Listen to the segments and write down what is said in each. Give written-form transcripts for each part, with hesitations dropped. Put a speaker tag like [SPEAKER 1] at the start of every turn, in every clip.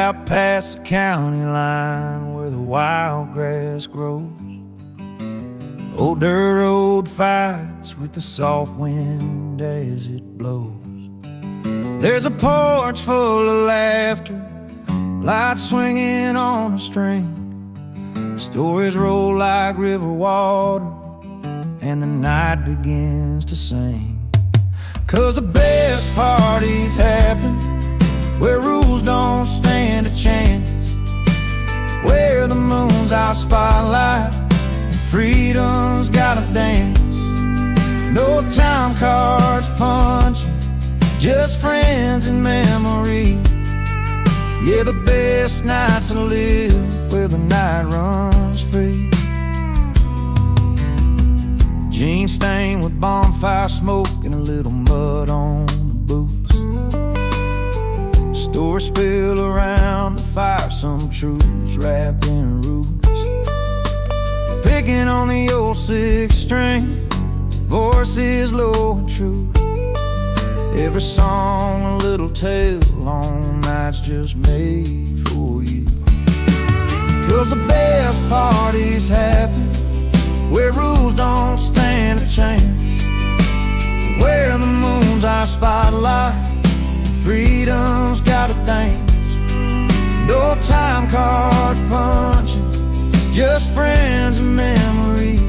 [SPEAKER 1] out past the county line where the wild grass grows. Old dirt road fights with the soft wind as it blows. There's a porch full of laughter, lights swinging on a string. Stories roll like river water, and the night begins to sing. 'Cause the best parties happen where rules don't stand a chance, where the moon's our spotlight and freedom's gotta dance. No time cards punching, just friends and memories. Yeah, the best nights to live where the night runs free. Jeans stained with bonfire smoke and a little mud on the boots. Stories spill around the fire, some truths wrapped in roots. Picking on the old six string, voices low and true. Every song a little tale, long nights just made for you. 'Cause the best parties happen where rules don't stand a chance, where the moon's our spotlight, freedom's gotta dance. No time cards punching, just friends and memories.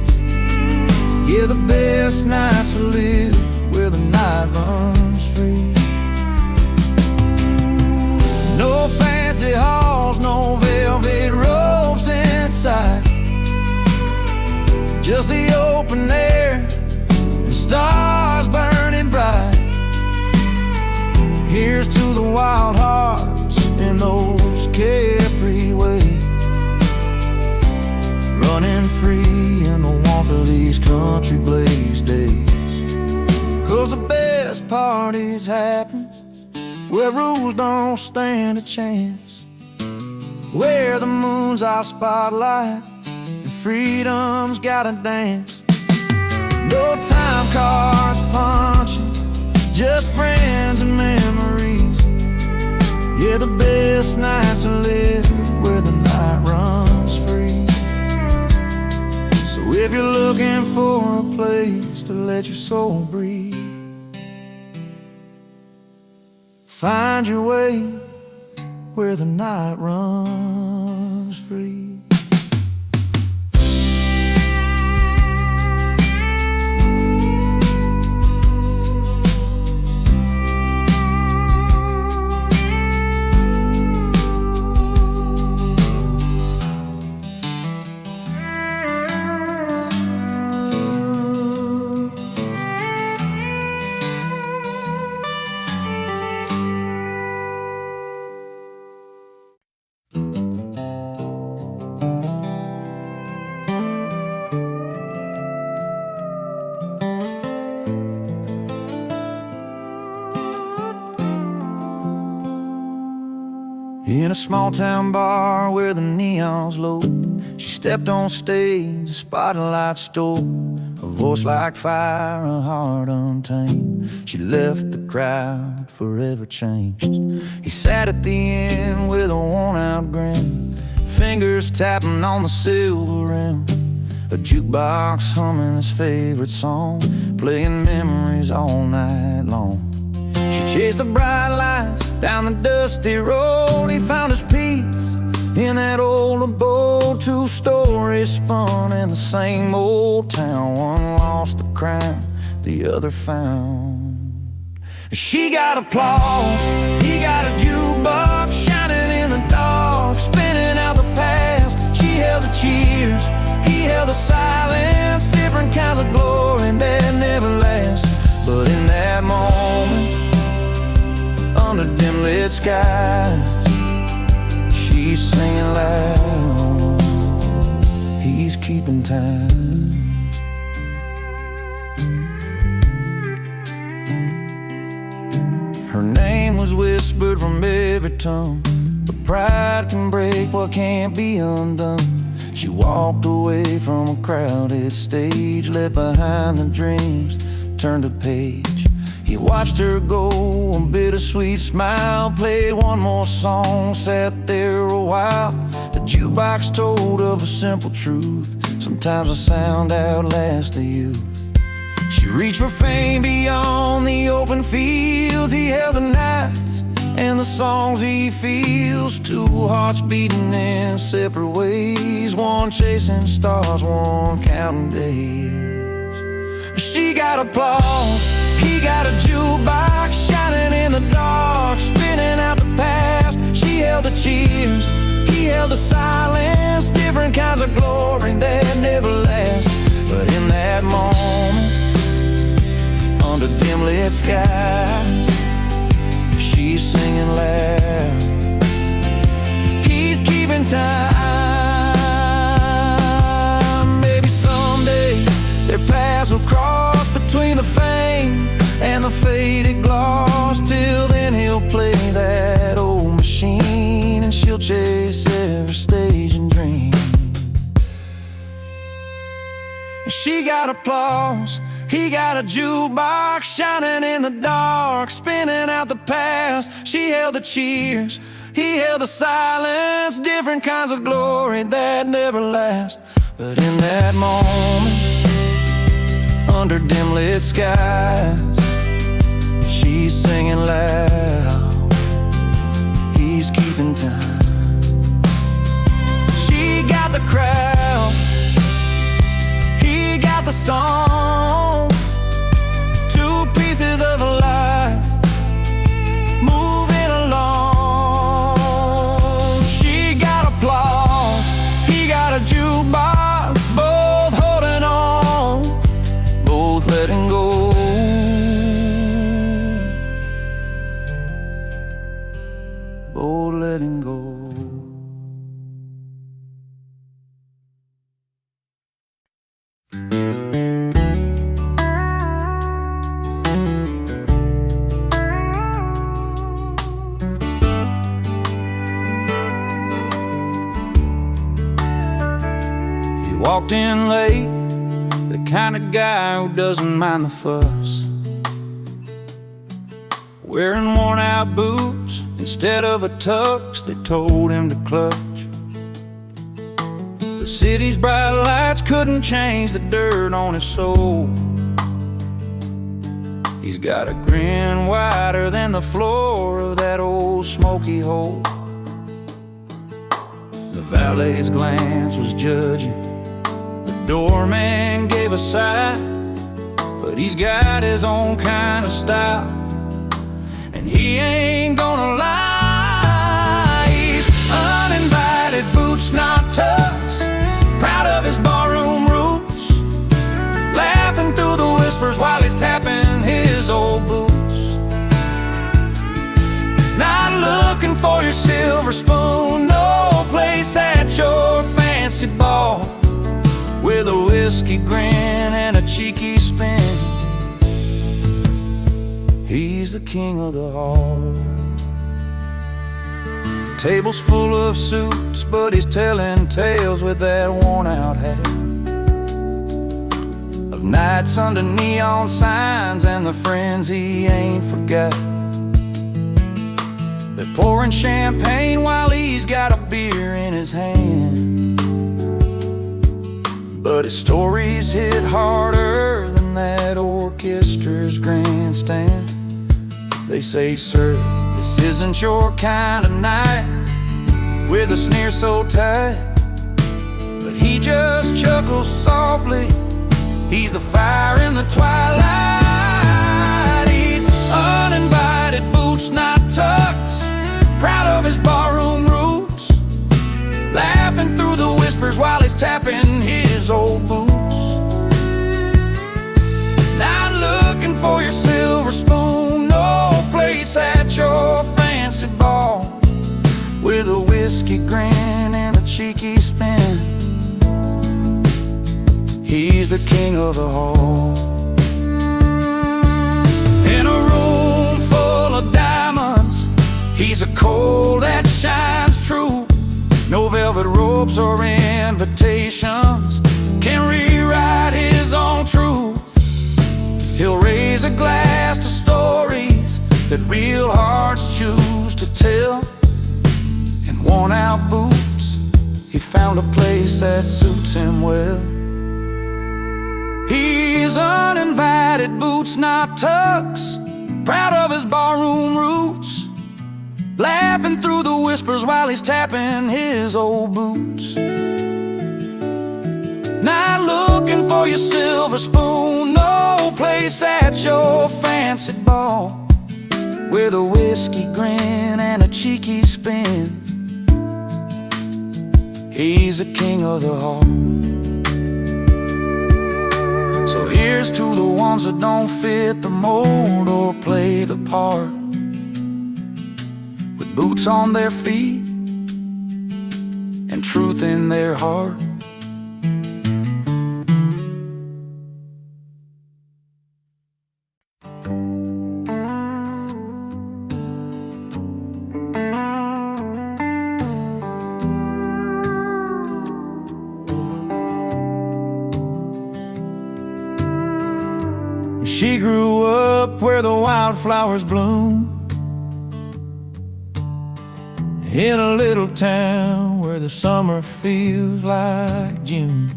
[SPEAKER 1] Yeah, the best nights to live where the night runs free. No fancy halls, no velvet robes inside, just the open air and stars burning bright. Here's to the wild hearts in those carefree ways, running free in the warmth of these country blaze days. 'Cause the best parties happen where rules don't stand a chance, where the moon's our spotlight and freedom's gotta dance. No time cards punching, just friends and memories. Yeah, the best nights to live where the night runs free. So if you're looking for a place to let your soul breathe, find your way where the night runs free. In a small town bar where the neon's low, she stepped on stage, the spotlight stole. A voice like fire, a heart untamed. She left the crowd forever changed. He sat at the end with a worn-out grin, fingers tapping on the silver rim. A jukebox humming his favorite song, playing memories all night long. She chased the bright lights down the dusty road. He found his peace in that old abode. Two stories spun in the same old town. One lost the crown, the other found. She got applause, he got a jukebox shining in the dark, spinning out the past. She held the cheers, he held the silence. Different kinds of glory that never last. But in that moment, under dim lit skies, she's singing loud, he's keeping time. Her name was whispered from every tongue, but pride can break what can't be undone. She walked away from a crowded stage, left behind the dreams, turned a page. He watched her go, a bittersweet smile, played one more song, sat there a while. The jukebox told of a simple truth: sometimes the sound outlasts the youth. She reached for fame beyond the open fields. He held the nights and the songs he feels. Two hearts beating in separate ways, one chasing stars, one counting days. She got applause, he got a jukebox shining in the dark, spinning out the past. She held the cheers, he held the silence, different kinds of glory that never last. But in that moment, under dim-lit skies, she's singing loud. He's keeping time. Maybe someday their paths will cross between the fame and the faded gloss. Till then he'll play that old machine, and she'll chase every stage and dream. She got applause, he got a jukebox shining in the dark, spinning out the past. She held the cheers, he held the silence, different kinds of glory that never last. But in that moment, under dim-lit skies, she's singing loud. He's keeping time. She got the crowd, he got the song, two pieces of a life moving along. She got applause, he got a jukebox, both holding on, both letting go, both letting go. Walked in late, the kind of guy who doesn't mind the fuss, wearing worn-out boots instead of a tux they told him to clutch. The city's bright lights couldn't change the dirt on his soul. He's got a grin wider than the floor of that old smoky hole. The valet's glance was judging, the doorman gave a sigh, but he's got his own kind of style, and he ain't gonna lie. He's uninvited, boots not tucks, proud of his barroom roots, laughing through the whispers while he's tapping his old boots. Not looking for your silver spoon, no place at your fancy ball, with a whiskey grin and a cheeky spin. He's the king of the hall. Tables full of suits, but he's telling tales with that worn-out hat, of nights under neon signs and the friends he ain't forgot. They're pouring champagne while he's got a beer in his hand, but his stories hit harder than that orchestra's grandstand. They say, "Sir, this isn't your kind of night," with a sneer so tight, but he just chuckles softly. He's the fire in the twilight. He's uninvited, boots not tucks, proud of his barroom roots, laughing through the whispers while he's tapping his old boots. Not looking for your silver spoon, no place at your fancy ball, with a whiskey grin and a cheeky spin. He's the king of the hall. In a room full of diamonds, he's a coal that shines true. No velvet ropes or invitations can rewrite his own truth. He'll raise a glass to story that real hearts choose to tell. In worn-out boots, he found a place that suits him well. He's uninvited boots, not tucks, proud of his barroom roots, laughing through the whispers while he's tapping his old boots. Not looking for your silver spoon, no place at your fancy ball, with a whiskey grin and a cheeky spin. He's the king of the hall. So here's to the ones that don't fit the mold or play the part, with boots on their feet and truth in their heart. She grew up where the wildflowers bloom, in a little town where the summer feels like June.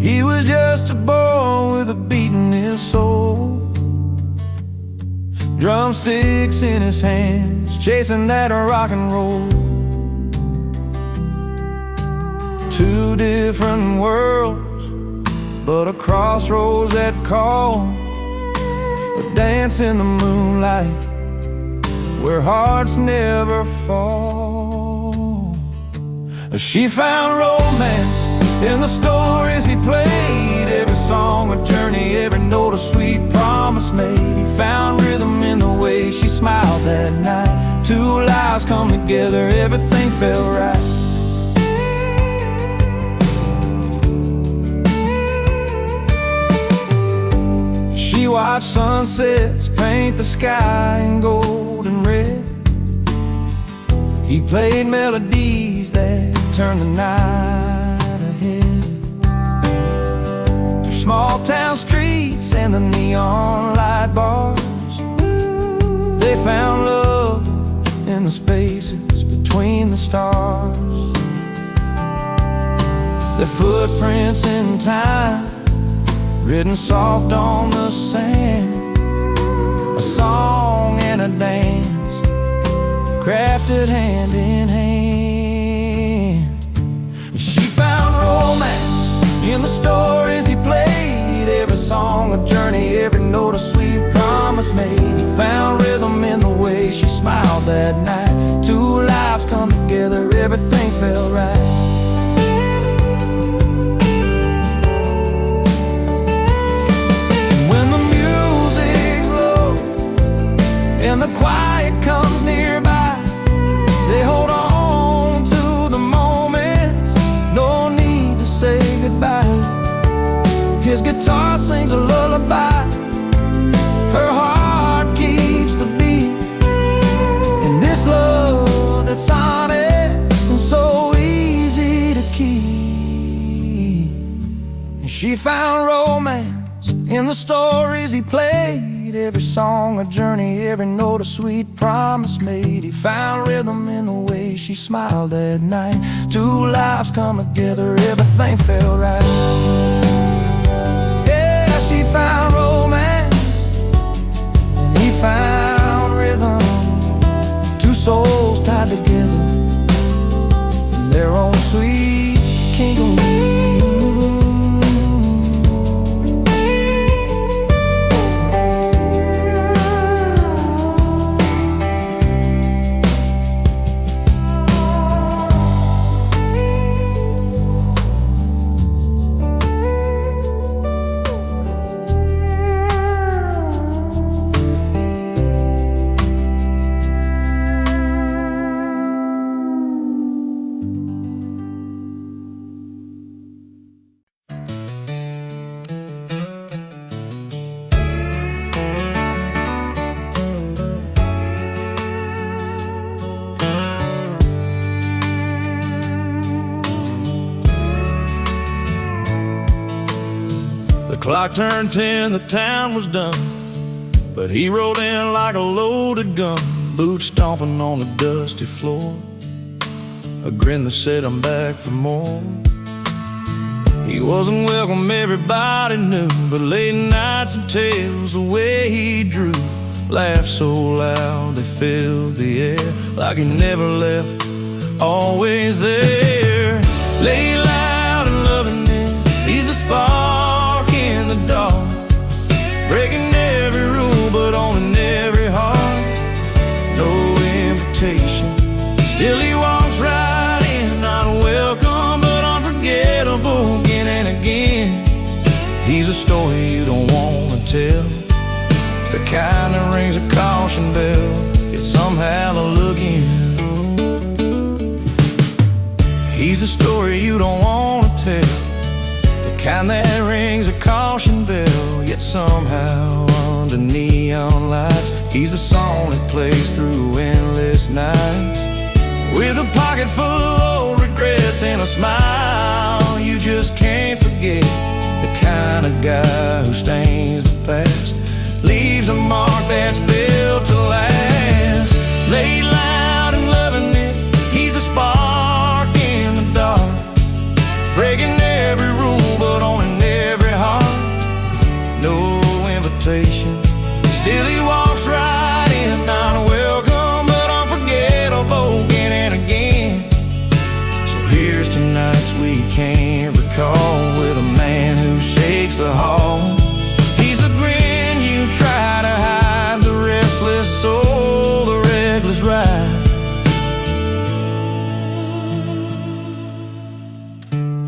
[SPEAKER 1] He was just a boy with a beat in his soul, drumsticks in his hands, chasing that rock and roll. Two different worlds, but a crossroads that call, a dance in the moonlight where hearts never fall. She found romance in the stories he played, every song a journey, every note a sweet promise made. He found rhythm in the way she smiled that night. Two lives come together, everything felt right. She watched sunsets paint the sky in gold and red. He played melodies that turned the night ahead. Through small town streets and the neon light bars, they found love in the spaces between the stars. Their footprints in time, written soft on the sand, a song and a dance, crafted hand in hand. She found romance in the stories he played, every song a journey, every note a sweet promise made. He found rhythm in the way she smiled that night. Two lives come together, everything felt right. And the quiet comes nearby, they hold on to the moments, no need to say goodbye. His guitar sings a lullaby, her heart keeps the beat, and this love that's honest and so easy to keep. And she found romance in the stories he played, every song a journey, every note a sweet promise made. He found rhythm in the way she smiled that night. Two lives come together, everything felt right. Yeah, she found romance and he found rhythm, two souls tied together in their own sweet kingdom. The clock turned 10, the town was done, but he rolled in like a loaded gun, boots stomping on the dusty floor, a grin that said I'm back for more. He wasn't welcome, everybody knew, but late nights and tales, the way he drew, laughed so loud they filled the air, like he never left, always there. Lay loud and loving it, he's the spark in the dark, breaking every rule but owning every heart. No invitation, still he walks right in, not welcome but unforgettable again and again. He's a story you don't want to tell, the kind that rings a caution bell, yet somehow they'll look in. He's a story you don't want to tell, the kind that rings a caution bell, yet somehow under neon lights, he's the song that plays through endless nights. With a pocket full of old regrets and a smile you just can't forget, the kind of guy who stains the past, leaves a mark that's built to last. Lay loud and loving it, he's the spark in the dark, breaking every rule but owning every heart. No invitation, still he walks right in, not welcome but unforgettable again and again. So here's to nights we can't recall, with a man who shakes the hall. He's the grin you try to hide, the restless soul, the reckless ride.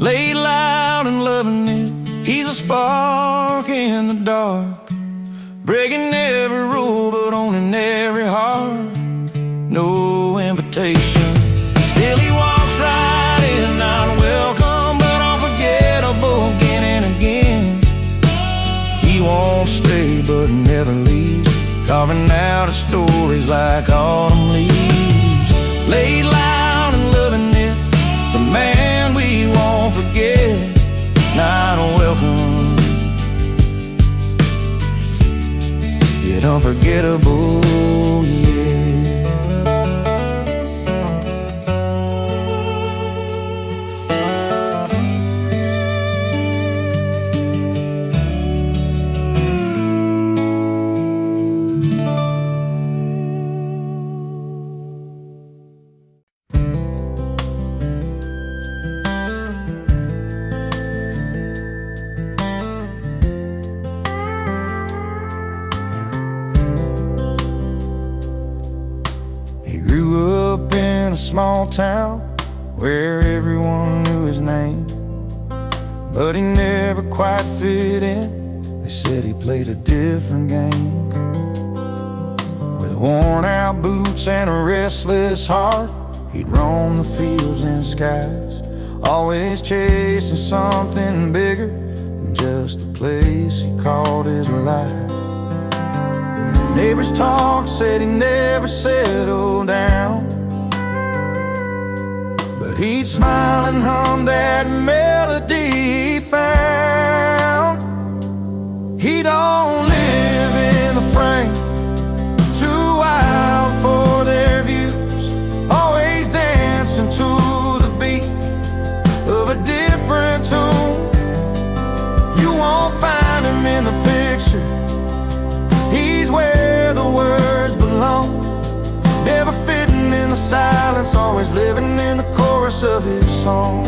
[SPEAKER 1] Lay loud and loving it, he's a spark in the dark, breaking every rule but owning every heart. No invitation, still he walks right in, not welcome but unforgettable again and again. He won't stay but never leaves, carving out his stories like autumn leaves. Lay loud and loving it, the man we won't forget, not welcome yet unforgettable, yeah. In a small town where everyone knew his name, but he never quite fit in. They said he played a different game. With worn out boots and a restless heart, he'd roam the fields and skies, always chasing something bigger than just the place he called his life. Neighbors talked, said he never settled down, but he'd smile and hum that melody he found. He don't live in the frame, too wild for their views, always dancing to the beat of a different tune. You won't find him in the picture, he's where the words belong, never fitting in the silence, always living in the chorus of his song.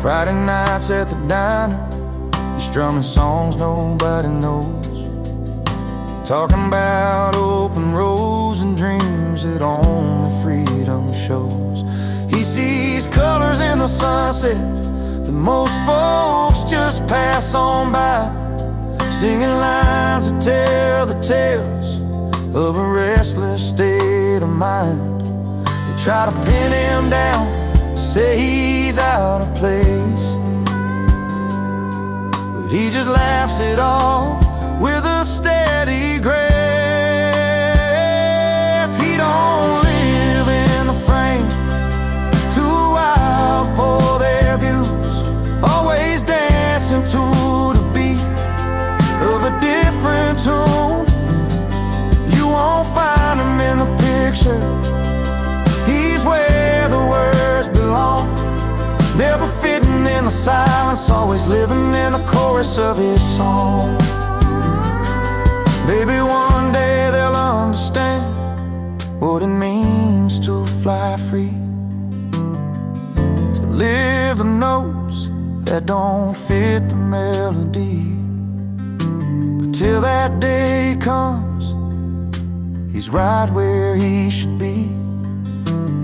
[SPEAKER 1] Friday nights at the diner, he's strumming songs nobody knows, talking about open roads and dreams that only freedom shows. He sees colors in the sunset that most folks just pass on by, singing lines that tell the tales of a restless state of mind. They try to pin him down, say he's out of place, but he just laughs it off with a steady grace. He don't live in the frame, too wild for their views, always dancing to the beat of a silence, always living in the chorus of his song. Maybe one day they'll understand what it means to fly free, to live the notes that don't fit the melody. But till that day comes, he's right where he should be,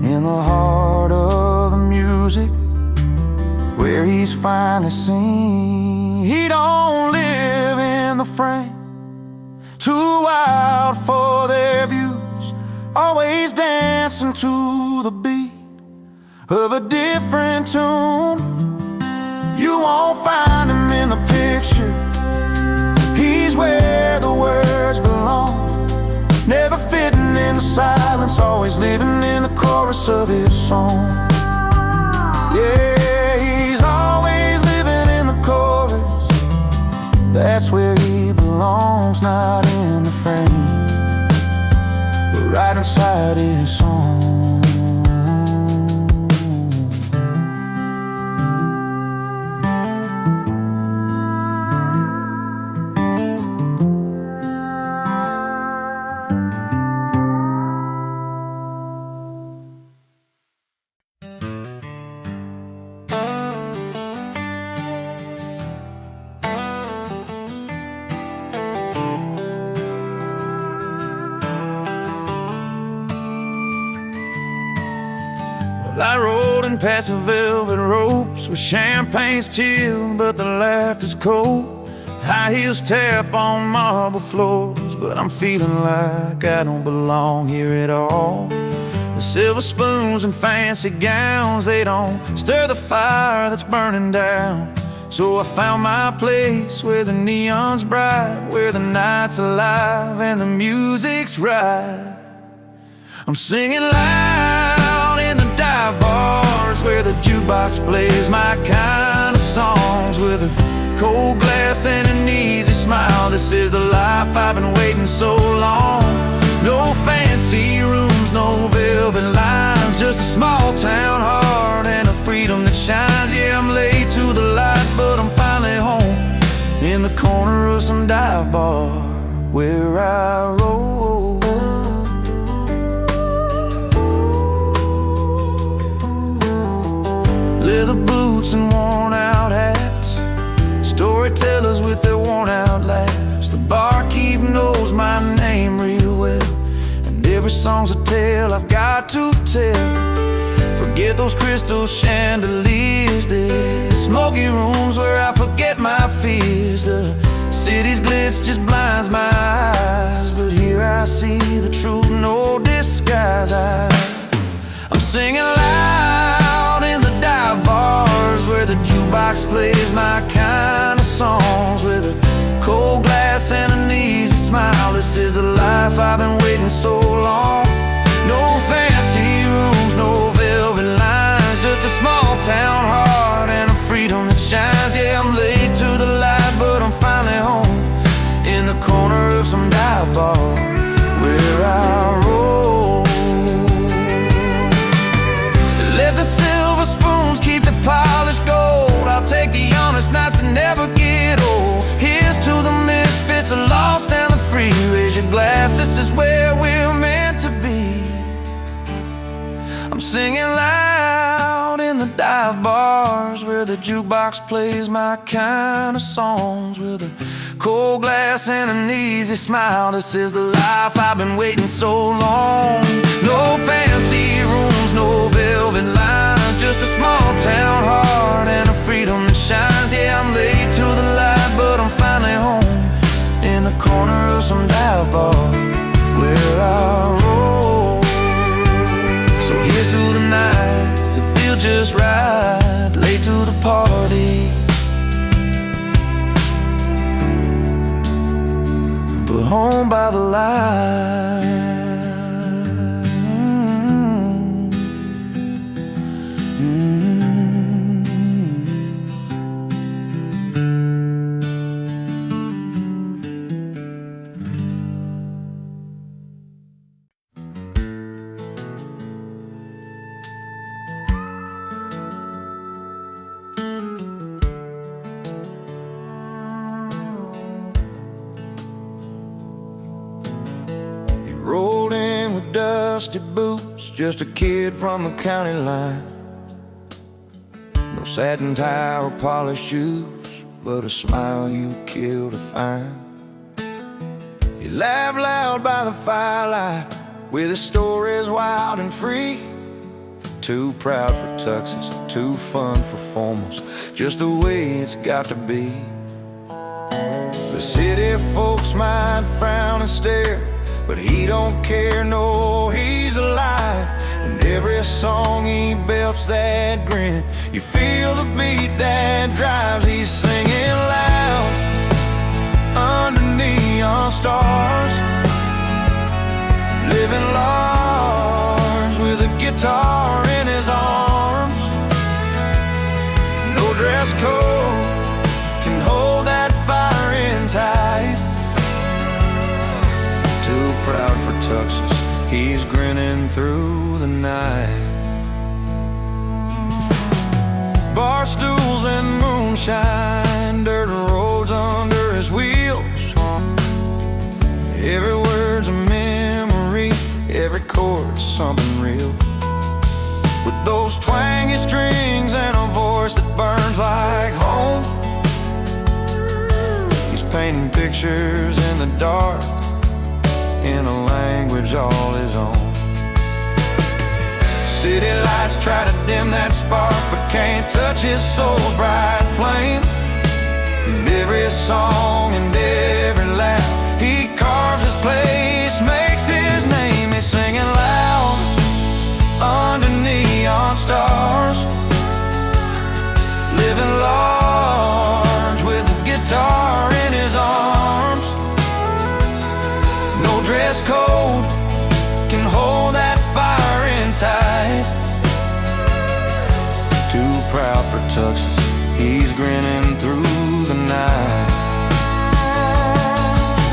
[SPEAKER 1] in the heart of the music, where he's finally seen. He don't live in the frame, too wild for their views, always dancing to the beat of a different tune. You won't find him in the picture, he's where the words belong, never fitting in the silence, always living in the chorus of his song. Yeah, he's always living in the chorus, that's where he belongs, not in the frame, but right inside his song. I rode in past the velvet ropes with champagne's chilled, but the laughter's cold. High heels tap on marble floors, but I'm feeling like I don't belong here at all. The silver spoons and fancy gowns, they don't stir the fire that's burning down. So I found my place where the neon's bright, where the night's alive and the music's right. I'm singing loud in the dive bars, where the jukebox plays my kind of songs, with a cold glass and an easy smile. This is the life I've been waiting so long. No fancy rooms, no velvet lines, just a small town heart and a freedom that shines. Yeah, I'm late to the light, but I'm finally home, in the corner of some dive bar where I roll. Leather boots and worn out hats, storytellers with their worn out laughs. The barkeep knows my name real well, and every song's a tale I've got to tell. Forget those crystal chandeliers, the smoky rooms where I forget my fears. The city's glitz just blinds my eyes, but here I see the truth, no disguise. I'm singing loud in the dive bars, where the jukebox plays my kind of songs, with a cold glass and an easy smile. This is the life I've been waiting so long. No fancy rooms, no velvet lines, just a small town heart and a freedom that shines. Yeah, I'm late to the light, but I'm finally home, in the corner of some dive bar where I roll. Let the silver spoons keep the polished gold, I'll take the honest nights that never get old. Here's to the misfits, the lost and the free. Raise your glass, this is where we're meant to be. I'm singing loud in the dive bars, where the jukebox plays my kind of songs, with a cold glass and an easy smile. This is the life I've been waiting so long. No fancy rooms, no velvet lines, just a small town heart and a freedom that shines. Yeah, I'm late to the light, but I'm finally home, in the corner of some dive bar where I roll. So here's to the nights that feel just right, late to the party, but home by the light. dusty boots, just a kid from the county line. No satin tie or polished shoes, but a smile you kill to find. He laughed loud by the firelight, with his stories wild and free. Too proud for tuxes, too fun for formals, just the way it's got to be. The city folks might frown and stare, but he don't care, no, he's alive. And every song he belts that grin, you feel the beat that drives. He's singing loud under neon stars, living large with a guitar in his arms. No dress code can hold that fire in tight. Too proud for tuxes, he's grinning through the night. Bar stools and moonshine, dirt roads under his wheels. Every word's a memory, every chord's something real. With those twangy strings and a voice that burns like home, he's painting pictures in the dark, in a language all his own. City lights try to dim that spark, but can't touch his soul's bright flame. And every song and every laugh, he carves his place, makes his name. He's singing loud under neon stars, living large with a guitar in his arms. No dress code can hold that fire in tight. Too proud for tuxes, he's grinning through the night.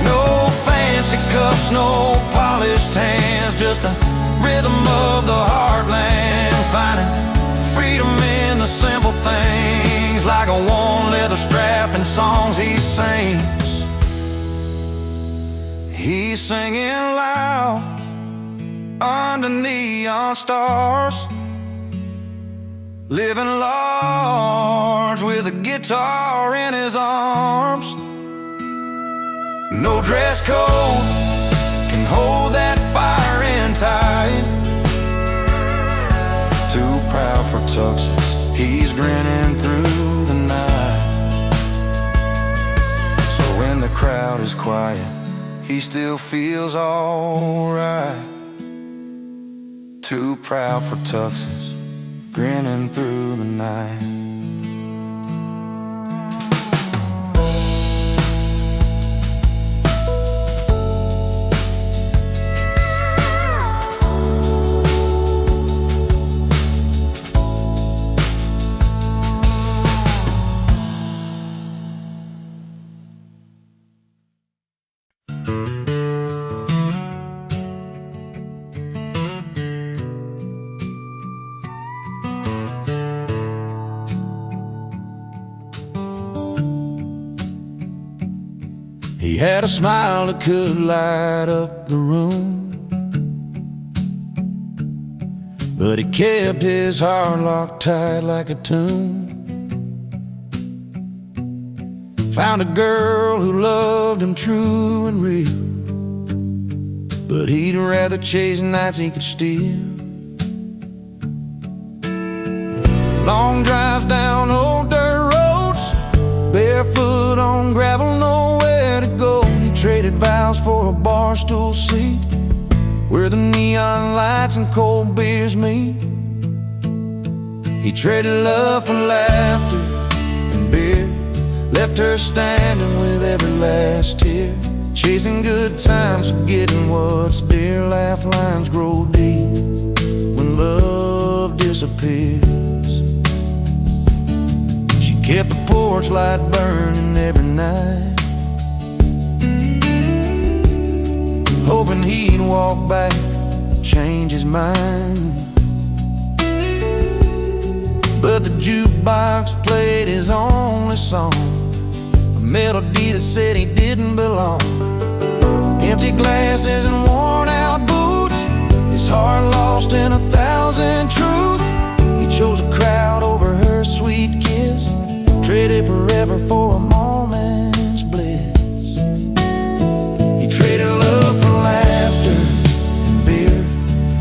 [SPEAKER 1] No fancy cuffs, no polished hands, just the rhythm of the heartland, finding freedom in the simple things, like a worn leather strap and songs he sings. He's singing loud under neon stars, living large with a guitar in his arms. No dress code can hold that fire in tight. Too proud for tuxes, he's grinning through the night. So when the crowd is quiet, he still feels alright. Too proud for tuxes, grinning through the night. He had a smile that could light up the room, but he kept his heart locked tight like a tomb. Found a girl who loved him true and real, but he'd rather chase nights he could steal. Long drives down old dirt roads, barefoot on gravel, nowhere to go. He traded vows for a bar stool seat, where the neon lights and cold beers meet. He traded love for laughter and beer, left her standing with every last tear. Chasing good times, forgetting what's dear. Laugh lines grow deep when love disappears. She kept the porch light burning every night, hoping he'd walk back, change his mind. But the jukebox played his only song, a melody that said he didn't belong. Empty glasses and worn out boots, his heart lost in 1,000 truths. He chose a crowd over her sweet kiss, traded forever for a moment's bliss. He traded love for laughter and beer,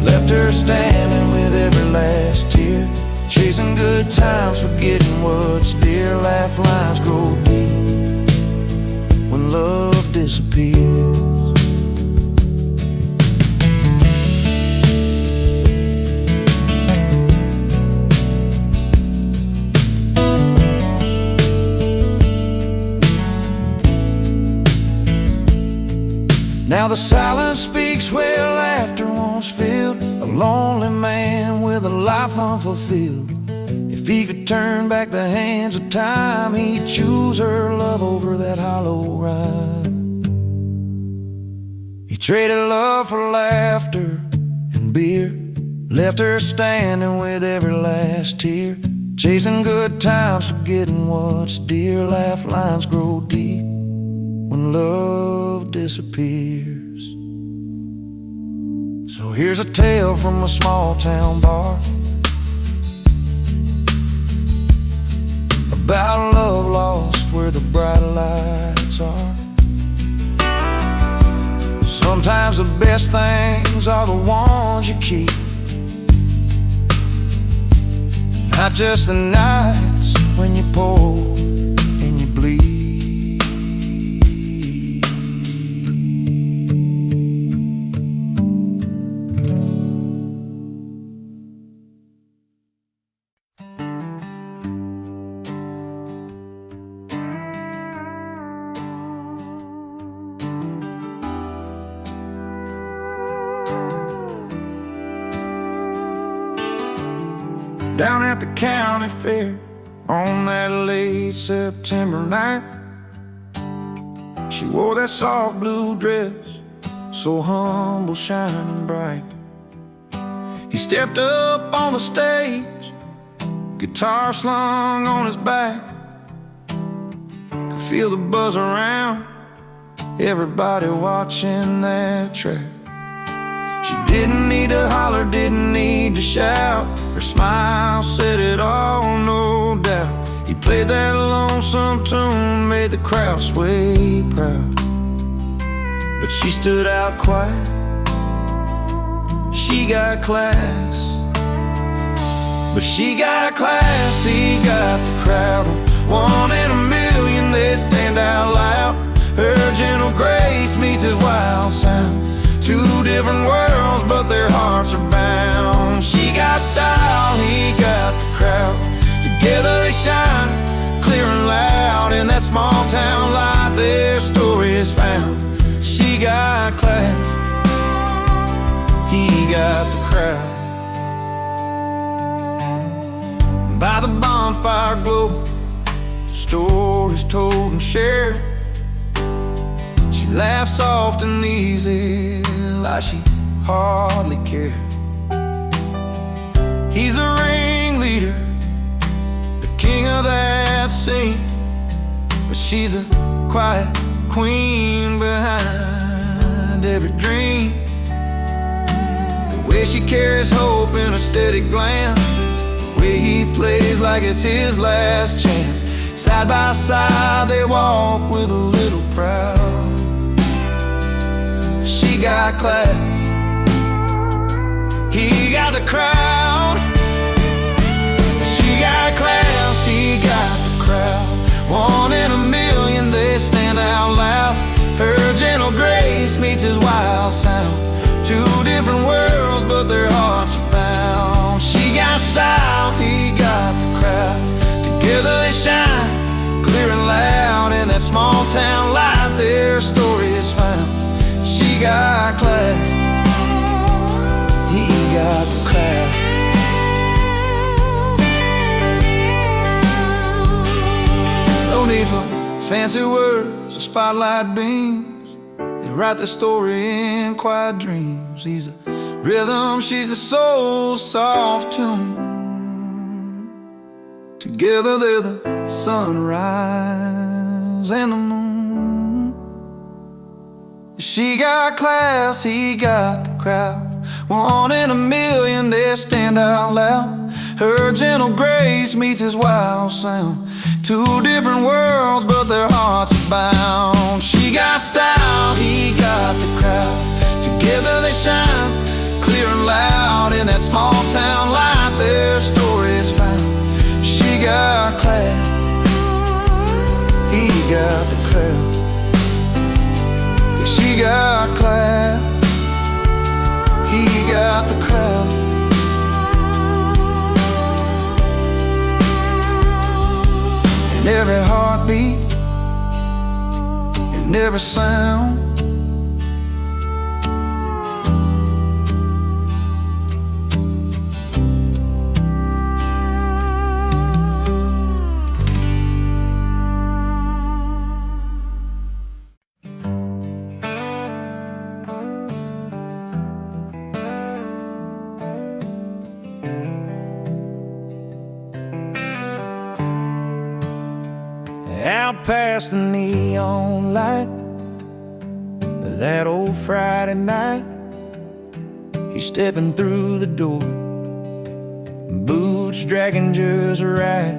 [SPEAKER 1] left her standing with every last tear, chasing good times, forgetting what's dear. Laugh lines grow deep when love disappears. Now the silence speaks where laughter once filled, a lonely man with a life unfulfilled. If he could turn back the hands of time, he'd choose her love over that hollow rhyme. He traded love for laughter and beer, left her standing with every last tear, chasing good times, forgetting what's dear. Laugh lines grow deep when love disappears. So here's a tale from a small town bar about love lost where the bright lights are. Sometimes the best things are the ones you keep, not just the nights when you pour and you bleed. Down at the county fair on that late September night, she wore that soft blue dress, so humble, shining bright. He stepped up on the stage, guitar slung on his back. Could feel the buzz around, everybody watching that track. She didn't need to holler, didn't need to shout. Her smile said it all, no doubt. He played that lonesome tune, made the crowd sway proud. But she stood out quiet, she got class. But she got class, he got the crowd. One in a million, they stand out loud. Her gentle grace meets his wild sound. Two different worlds, but their hearts are bound. She got style, he got the crowd. Together they shine, clear and loud. In that small town light, their story is found. She got class, he got the crowd. By the bonfire glow, stories told and shared. She laughed soft and easy, like she hardly cared. He's the ringleader, the king of that scene, but she's a quiet queen behind every dream. The way she carries hope in a steady glance, the way he plays like it's his last chance. Side by side they walk with a little proud. She got class, he got the crowd. She got class, he got the crowd. One in a million, they stand out loud. Her gentle grace meets his wild sound. Two different worlds, but their hearts are bound. She got style, he got the crowd. Together they shine, clear and loud. In that small town light, their story is found. She got class, he got the crowd. No need for fancy words or spotlight beams, they write the story in quiet dreams. He's the rhythm, she's the soul, soft tune. Together they're the sunrise and the moon. She got class, he got the crowd. One in a million, they stand out loud. Her gentle grace meets his wild sound. Two different worlds, but their hearts are bound. She got style, he got the crowd. Together they shine, clear and loud. In that small town light, their story is found. She got class, he got the crowd. Yeah, she got class, he got the crowd. And every heartbeat and every sound, out past the neon light, that old Friday night, he's stepping through the door, boots dragging just right.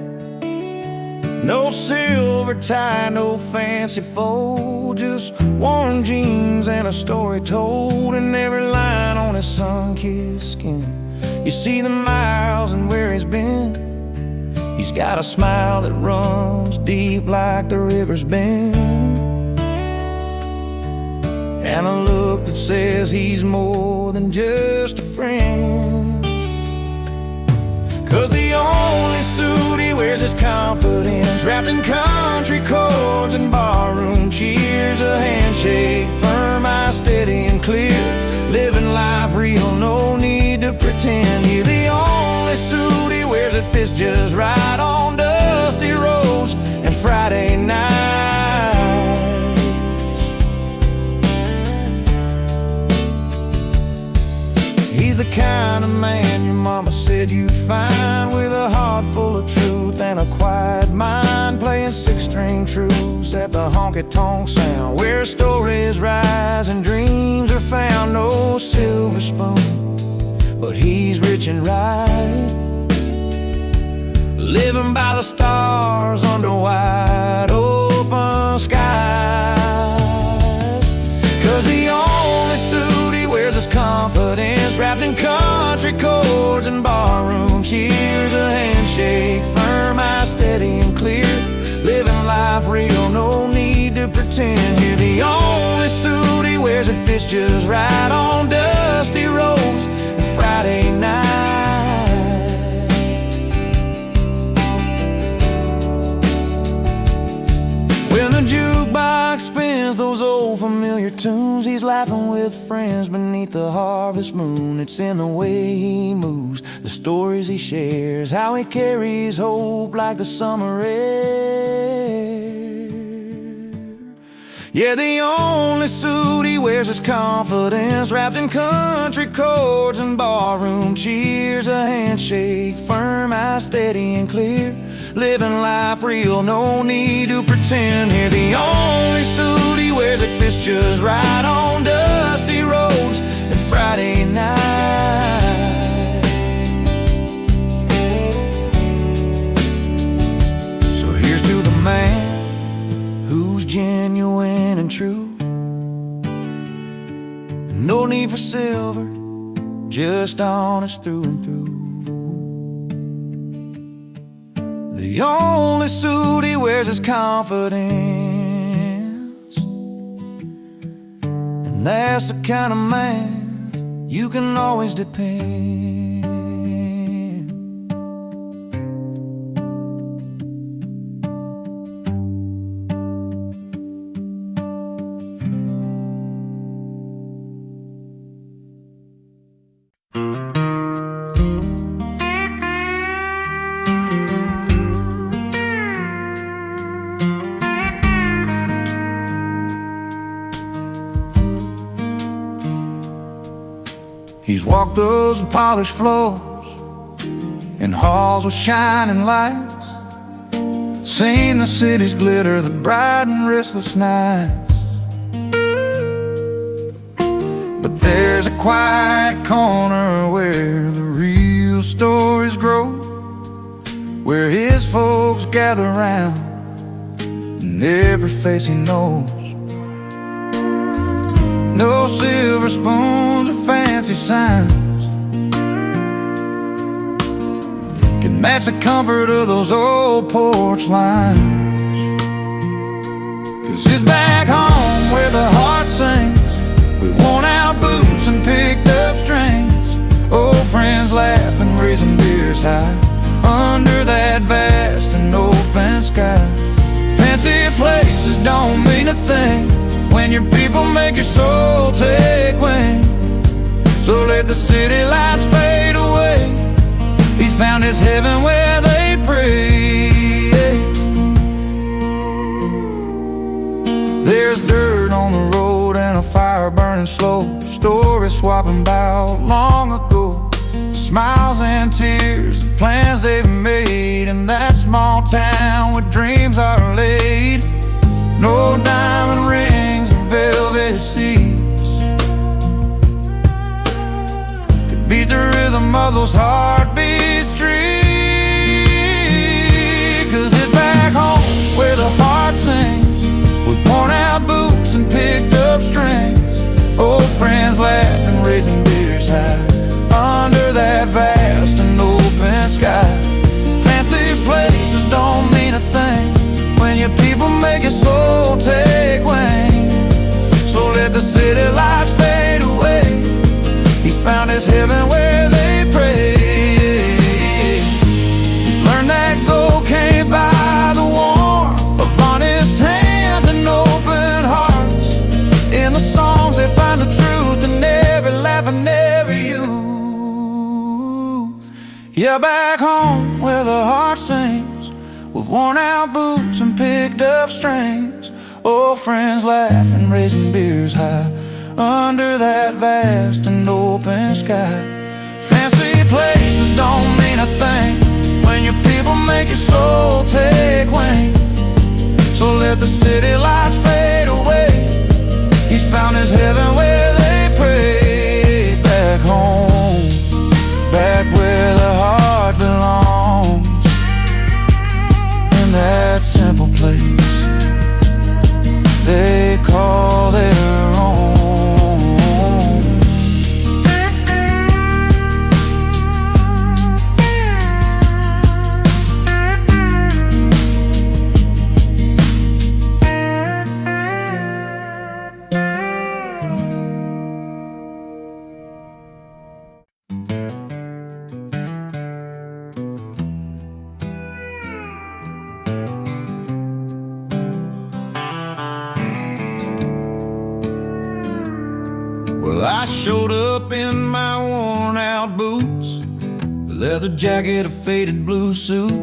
[SPEAKER 1] No silver tie, no fancy fold, just worn jeans and a story told. And every line on his sun-kissed skin, you see the miles and where he's been. He's got a smile that runs deep like the river's bend, and a look that says he's more than just a friend. 'Cause the only suit he wears is confidence, wrapped in country chords and barroom cheers. A handshake firm, eyes steady and clear, living life real, no need to pretend. You're the only suit he wears that fits just right on dusty roads and Friday nights. He's the kind of man your mama said you'd find, with a heart full of truth and a quiet mind, playing six-string truths at the honky-tonk sound, where stories rise and dreams are found. No silver spoon, but he's rich and right, living by the stars under wide open skies. 'Cause the only suit he wears is confidence, wrapped in country chords and barroom cheers. A handshake firm, eyes steady and clear, living life real, no need to pretend. You're the only suit he wears that fits just right on dusty roads and Friday night. When the jukebox spins those old familiar tunes, he's laughing with friends beneath the harvest moon. It's in the way he moves, the stories he shares, how he carries hope like the summer air. Yeah, the only suit he wears is confidence, wrapped in country chords and barroom cheers. A handshake firm, eyes steady and clear, living life real, no need to pretend. Here, the only suit he wears that fits just right on dusty roads and Friday night. So here's to the man who's genuine and true, no need for silver, just honest through and through. The only suit he wears is confidence, and that's the kind of man you can always depend. He's walked those polished floors in halls with shining lights, seen the city's glitter, the bright and restless nights. But there's a quiet corner where the real stories grow, where his folks gather round and every face he knows. No silver spoons or fancy signs can match the comfort of those old porch lines. 'Cause it's back home where the heart sings, with worn out boots and picked up strings, old friends laughing, raising beers high under that vast and open sky. Fancy places don't mean a thing when your people make your soul take wing. So let the city lights fade away. He's found his heaven where they pray. There's dirt on the road and a fire burning slow, stories swapping about long ago, smiles and tears, the plans they've made in that small town where dreams are laid. No diamond rings or velvet seats could beat the rhythm of those heartbeats street. 'Cause it's back home where the heart sings, with worn out boots and picked up strings, old friends laughing, raising beers high under that vast and open sky. Fancy places don't mean a thing when your people make your soul take wing. So let the city lights fade away. He's found his heaven where they pray. He's learned that gold can't buy the warmth of honest hands and open hearts. In the songs they find the truth in every laugh and every youth. Yeah, back home where the heart sings, with worn out boots and picked up strings, old friends laughing, raising beers high under that vast and open sky. Fancy places don't mean a thing when your people make your soul take wing. So let the city lights fade away. He's found his heaven where they pray. Back home, back where the heart belongs, in that simple place they call their own. Well, I showed up in my worn out boots, a leather jacket, a faded blue suit.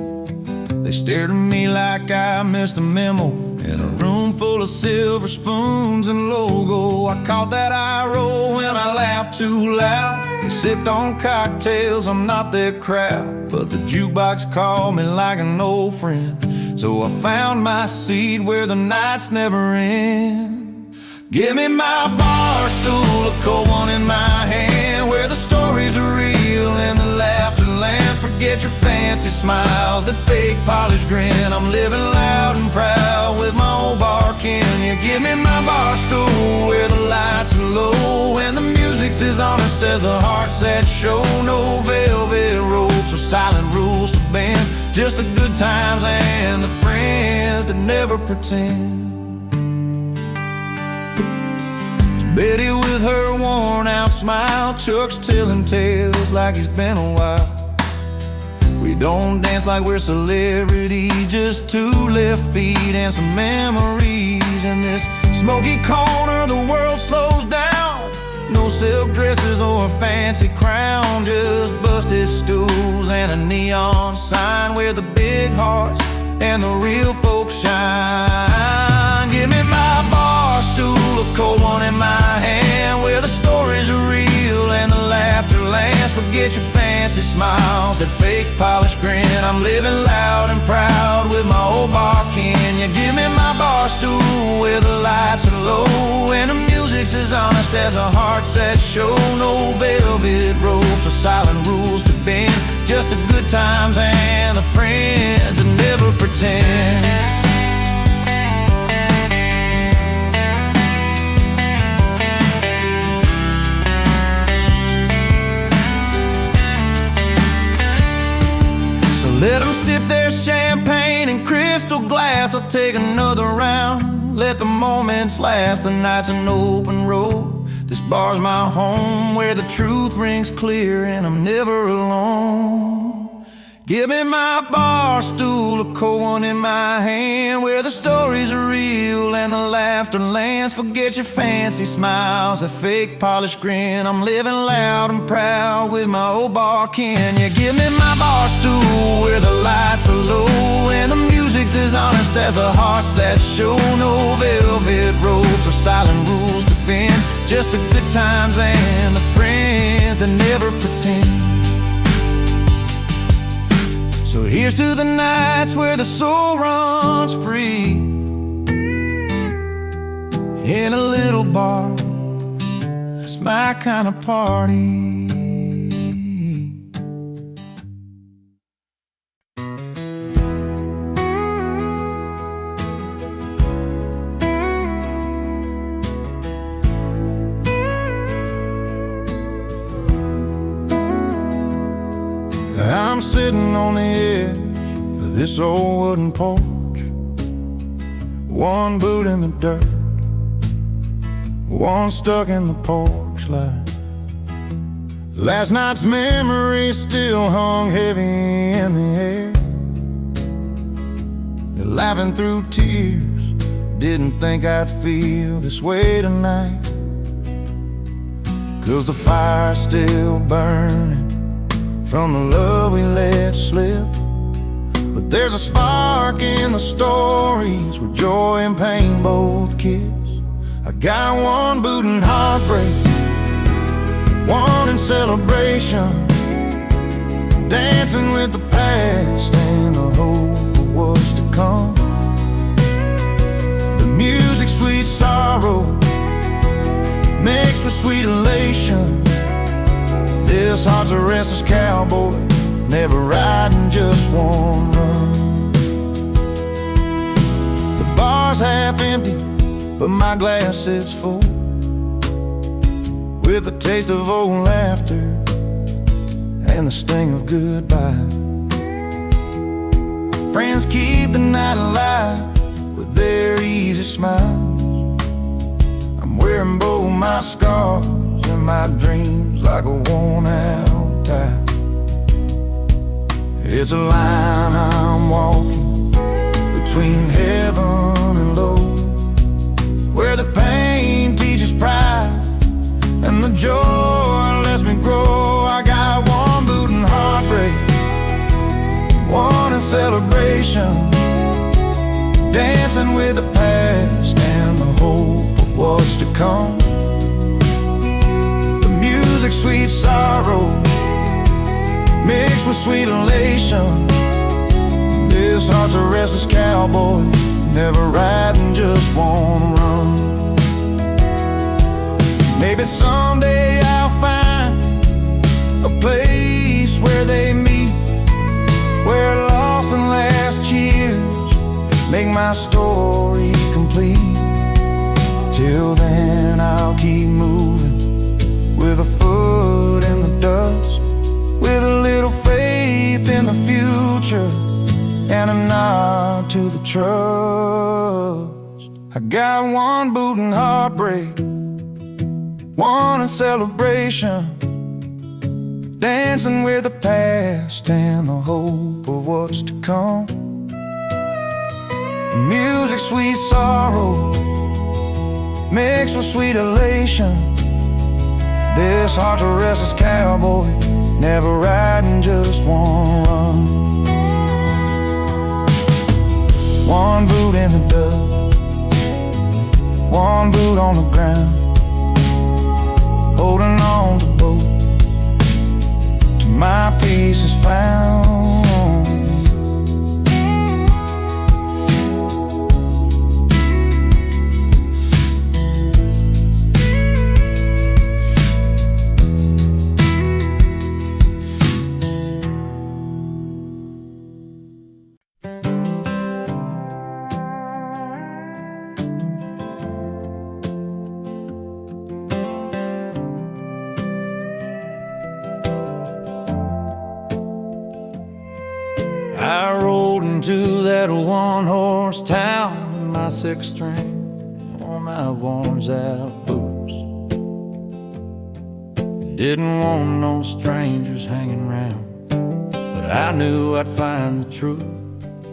[SPEAKER 1] They stared at me like I missed a memo in a room full of silver spoons and logo. I caught that eye roll when I laughed too loud. They sipped on cocktails, I'm not their crowd, but the jukebox called me like an old friend. So I found my seat where the nights never end. Give me my bar stool, a cold one in my hand, where the stories are real and the laughter lands. Forget your fancy smiles, that fake polished grin. I'm living loud and proud with my old barkin. You give me my bar stool where the lights are low and the music's as honest as the hearts that show. No velvet ropes or silent rules to bend, just the good times and the friends that never pretend. Betty with her worn out smile, Chuck's telling tales like he's been a while. We don't dance like we're celebrities, just two left feet and some memories. In this smoky corner the world slows down, no silk dresses or a fancy crown, just busted stools and a neon sign where the big hearts and the real folks shine. Give me my bar stool, a cold one in my hand, where the stories are real and the laughter last. Forget your fancy smiles, that fake polished grin. I'm living loud and proud with my old bar kin. You give me my bar stool where the lights are low, and the music's as honest as a heart's that show. No velvet ropes or silent rules to bend, just the good times and the friends that never pretend. Let them sip their champagne in crystal glass. I'll take another round, let the moments last. The night's an open road, this bar's my home, where the truth rings clear and I'm never alone. Give me my bar stool, a cold one in my hand, where the stories are real and the laughter lands. Forget your fancy smiles, that fake polished grin. I'm living loud and proud with my old bar kin. You give me my bar stool where the lights are low, and the music's as honest as the hearts that show. No velvet ropes or silent rules to bend, just the good times and the friends that never pretend. So here's to the nights where the soul runs free, in a little bar, it's my kind of party. I'm sitting on the edge of this old wooden porch, one boot in the dirt, one stuck in the porch light. Last night's memory still hung heavy in the air. You're laughing through tears, didn't think I'd feel this way tonight, 'cause the fire's still burning from the love we let slip. But there's a spark in the stories where joy and pain both kiss. I got one boot in heartbreak, one in celebration, dancing with the past and the hope of what's to come. The music, sweet sorrow, mixed with sweet elation. This heart's a restless cowboy, never riding just one run. The bar's half empty, but my glass is full, with the taste of old laughter and the sting of goodbye. Friends keep the night alive with their easy smiles. I'm wearing both my scars and my dreams like a worn-out tie. It's a line I'm walking between heaven and low, where the pain teaches pride and the joy lets me grow. I got one boot in heartbreak, one in celebration, dancing with the past and the hope of what's to come. The music, sweet sorrow, mixed with sweet elation. This heart's a restless cowboy, never riding just one run. Maybe someday I'll find a place where they meet, where lost and last years make my story complete. Till then I'll keep moving, with a foot in the dust, with a little faith in the future and a nod to the trust. I got one boot in heartbreak, one in celebration, dancing with the past and the hope of what's to come. Music, sweet sorrow, mixed with sweet elation. This heart's a restless cowboy, never riding just one run. One boot in the dust, one boot on the ground, holding on to both, my peace is found. I rolled into that one-horse town in my sixth string on my worn-out boots. Didn't want no strangers hanging round, but I knew I'd find the truth.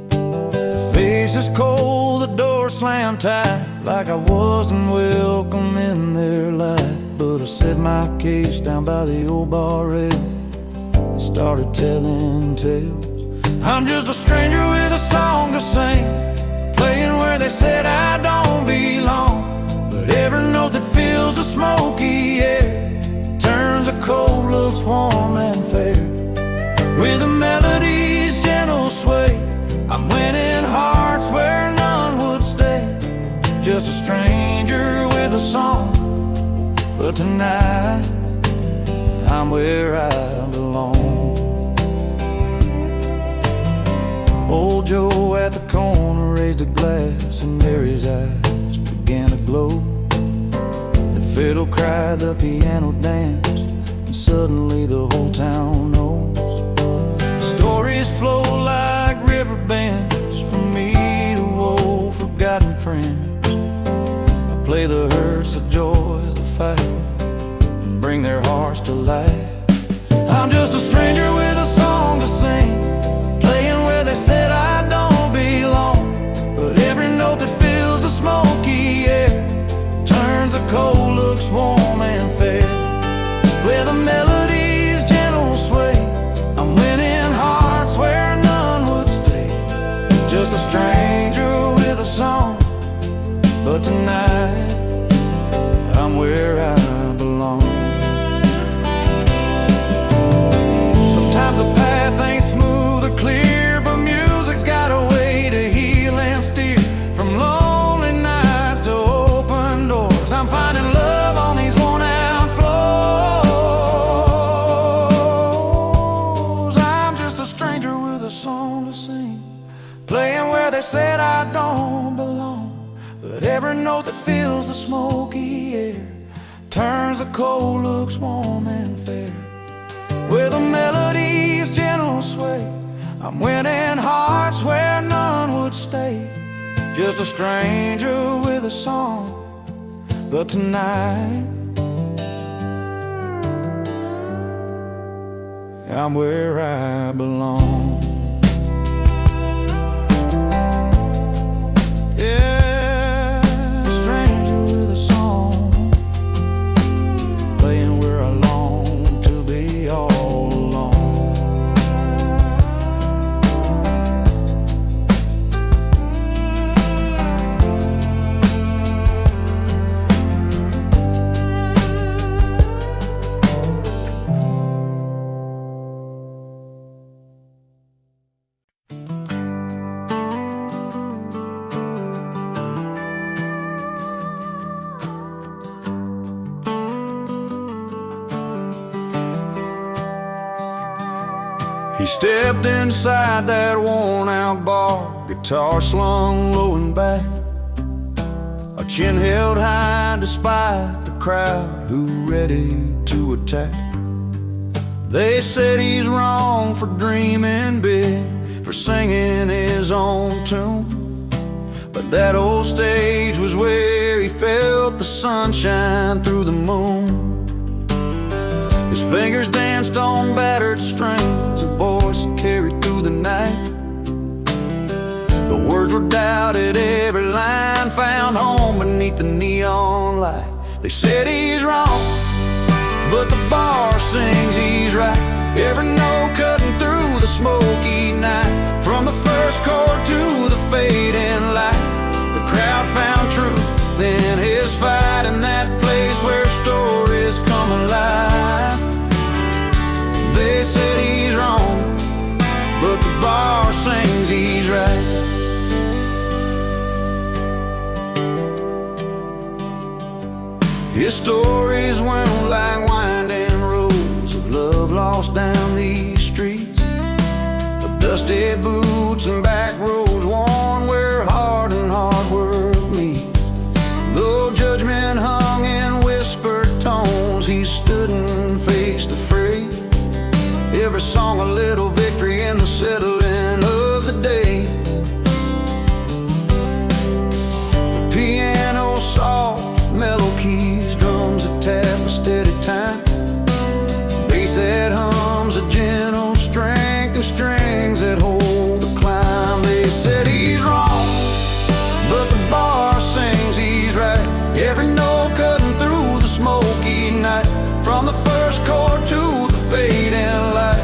[SPEAKER 1] The face is cold, the door slammed tight, like I wasn't welcome in their life. But I set my case down by the old bar rail and started telling tales. I'm just a stranger with a song to sing, playing where they said I don't belong. But every note that fills the smoky air turns the cold looks warm and fair. With the melody's gentle sway, I'm winning hearts where none would stay. Just a stranger with a song, but tonight I'm where I belong. Old Joe at the corner raised a glass, and Mary's eyes began to glow. The fiddle cried, the piano danced, and suddenly the whole town knows. The stories flow like river bends from me to old forgotten friends. I play the hurts, the joys, the fight, and bring their hearts to life. I'm just a stranger with a song to sing, they said I don't belong. But every note that fills the smoky air turns the cold looks warm and fair. Where the melody's gentle sway, I'm winning hearts where none would stay. Just a stranger with a song, but tonight I'm where I belong. Sometimes the path ain't smooth or clear, got a way to heal and steer. From lonely nights to open doors, I'm finding love on these worn-out floors. I'm just a stranger with a song to sing, playing where they said I don't belong. But every note that fills the smoky air turns the cold looks warm and fair. With a melody's gentle sway, I'm winning hearts where none would stay. Just a stranger with a song, but tonight I'm where I belong. Yeah, a stranger with a song, playing where I long to be all alone. He stepped inside that worn-out bar, guitar slung low and back, a chin held high despite the crowd who ready to attack. They said he's wrong for dreaming big, for singing his own tune. But that old stage was where he felt the sunshine through the moon. His fingers danced on battered strings, a voice carried through the night. The words were doubted, every line found home beneath the neon light. They said he's wrong, but the bar sings he's right. Every note cutting through the smoky night, from the first chord to the fading light. The crowd found truth in his fight, in that place where stories come alive. They said His stories went like winding roads of love lost down these streets, of dusty boots and back roads worn where heart and hard work meet. Though judgment hung in whispered tones, he stood and faced the fray. Every song a little victory in the settling of the day. The piano soft, mellow keys, drums that tap a steady time, bass that hums a gentle strength, and strings that hold the climb. They said he's wrong, but the bar sings he's right. Every note cutting through the smoky night, from the first chord to the fading light.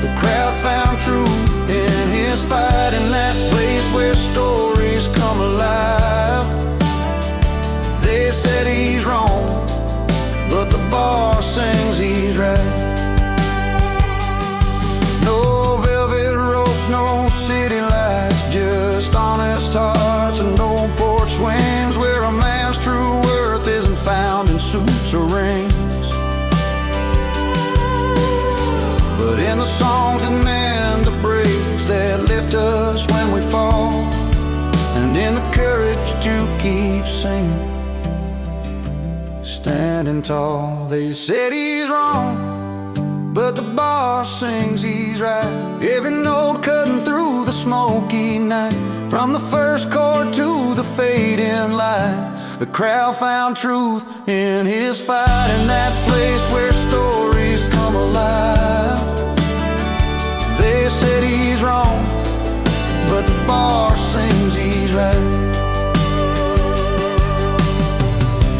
[SPEAKER 1] The crowd found truth in his fight, in that place where stories come alive. They said he's wrong, but the bar sings he's right. No velvet ropes, no city lights, just honest hearts and no porch swings, where a man's true worth isn't found in suits or rings, but in the songs that mend the breaks, that lift us when we fall, and in the courage to keep singing, standing tall. They said he's wrong, but the bar sings he's right. Every note cutting through the smoky night, from the first chord to the fading light. The crowd found truth in his fight, in that place where stories come alive. They said he's wrong, but the bar sings he's right.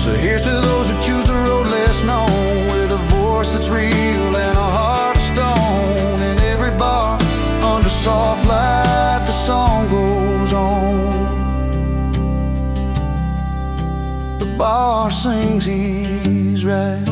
[SPEAKER 1] So here's to those who choose the road less known, with a voice that's real and a heart of stone. In every bar, under soft light, the song goes on. The bar sings he's right.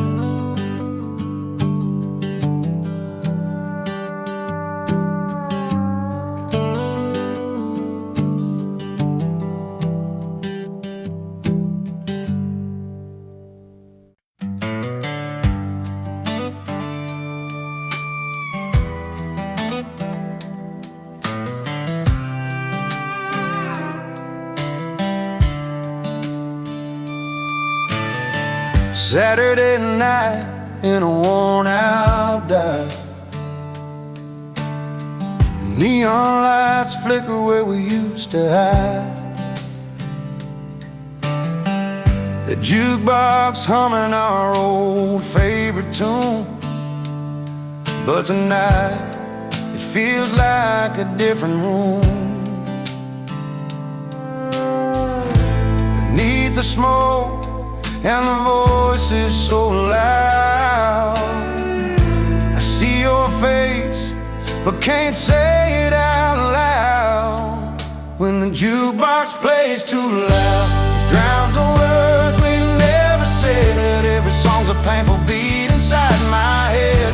[SPEAKER 1] Saturday night in a worn-out dive, neon lights flicker where we used to hide. The jukebox humming our old favorite tune, but tonight it feels like a different room. Beneath the smoke and the voices so loud, I see your face but can't say it out loud. When the jukebox plays too loud, it drowns the words we never said. Every song's a painful beat inside my head.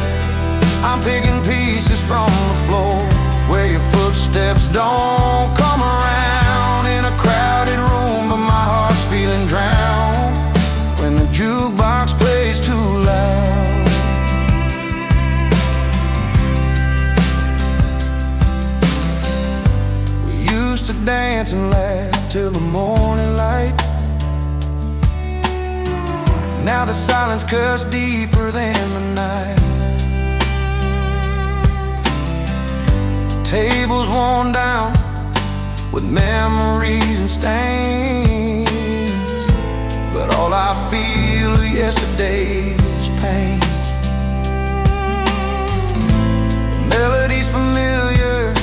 [SPEAKER 1] I'm picking pieces from the floor where your footsteps don't come around. In a crowded room, but my heart's feeling drowned when the jukebox plays too loud. We used to dance and laugh till the morning light. Now the silence cuts deeper than the night. Tables worn down with memories and stains, but all I feel of yesterday's pain. The melody's familiar,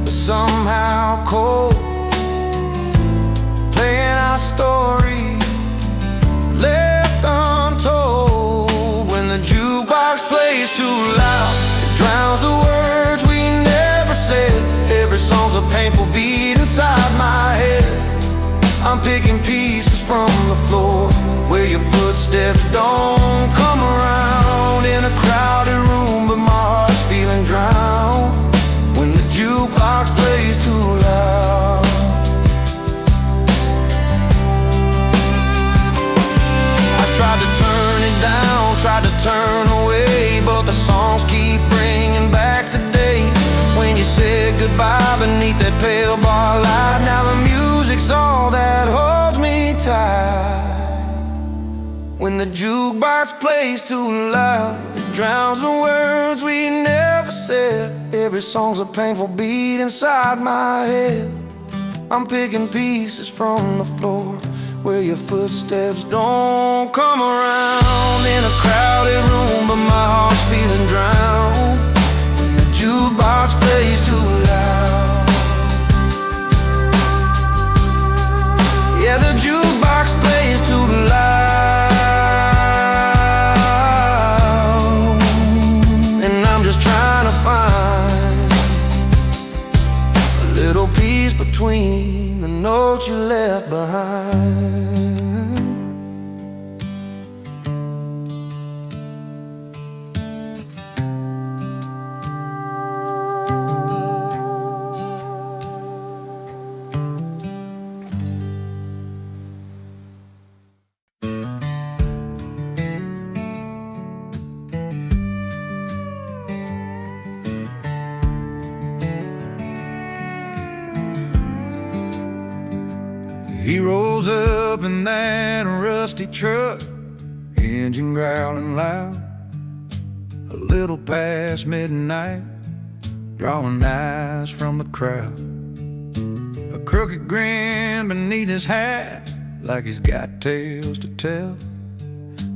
[SPEAKER 1] but somehow cold, playing our story left untold. When the jukebox plays too loud, it drowns the words we never said. Every song's a painful beat inside my head. I'm picking pieces from the floor where your footsteps don't come around. In a crowded room, but my heart's feeling drowned when the jukebox plays too loud. I that pale bar light. Now the music's all that holds me tight. When the jukebox plays too loud, it drowns the words we never said. Every song's a painful beat inside my head. I'm picking pieces from the floor where your footsteps don't come around. In a crowded room, but my heart's feeling drowned when the jukebox plays too loud. Yeah, the jukebox plays too loud, and I'm just trying to find a little peace between the notes you left behind. He rolls up in that rusty truck, engine growling loud, a little past midnight, drawing eyes from the crowd. A crooked grin beneath his hat, like he's got tales to tell.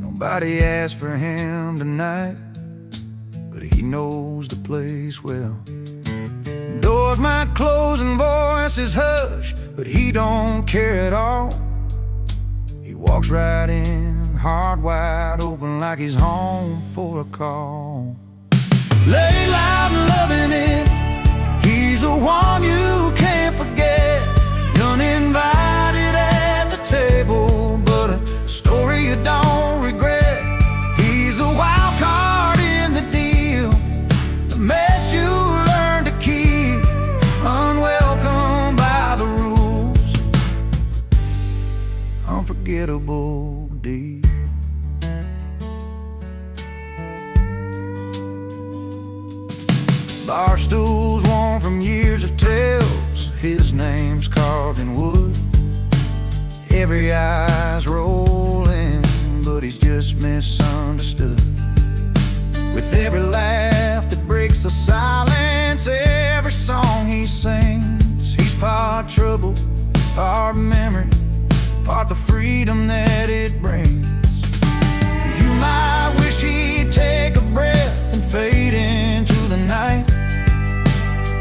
[SPEAKER 1] Nobody asked for him tonight, but he knows the place well. Doors might close and voices hush, but he don't care at all. He walks right in, heart wide open, like he's home for a call. Lay loud and loving it, he's the one you can't forget. Uninvited at the table, but a story you don't regret. He's the wild card in the deal, the mess you learn to keep, unwelcome by the rules, unforgettable deep. Bar stools worn from years of tales, his name's carved in wood. Every eye's rolling, but he's just misunderstood. With every laugh that breaks the silence, every song he sings, he's part trouble, part memory, part the freedom that it brings. You might wish he'd take a breath and fade into the night,